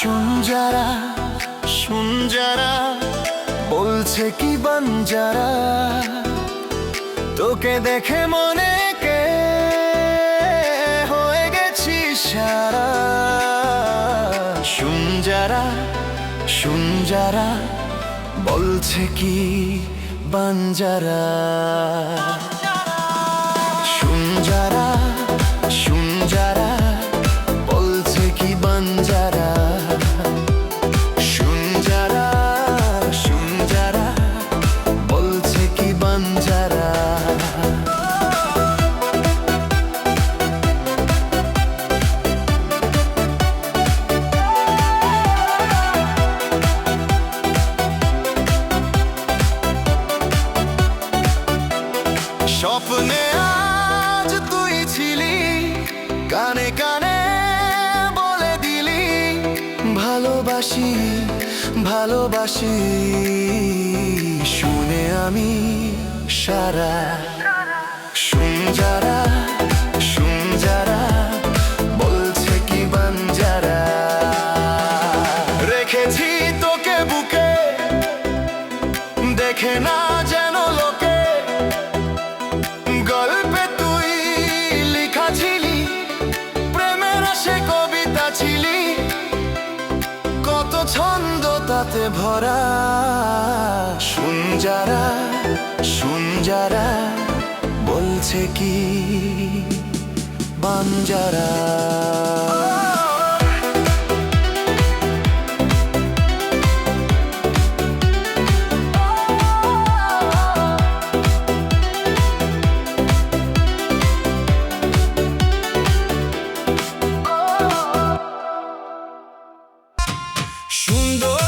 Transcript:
শুন যারা, শুন যারা বলছে কি বাঞ্জারা, তোকে দেখে মনে কে হয়ে গেছি সারা। শুন যারা, শুন যারা বলছে কি বাঞ্জারা। শুন যারা, শুন যারা বলছে কি বাঞ্জারা। শুন যারা, শুন যারা বলছে কি বাঞ্জারা। স্বপ্নে আজ তুই ছিলি, কানে কানে বলে দিলি ভালোবাসি, ভালোবাসি। শুনে আমি সারা। শুন যারা, শুন যারা বলছে কি বাঞ্জারা। রেখেছি তোকে বুকে, দেখে না যেন লোকে। গল্পে তুই লেখা ছিলি, প্রেমের সে কবিতা ছিলি, কত ছন্দ তাতে ভরা। শুন যারা, শুন যারা বলছে কি বাঞ্জারা। সুন্দর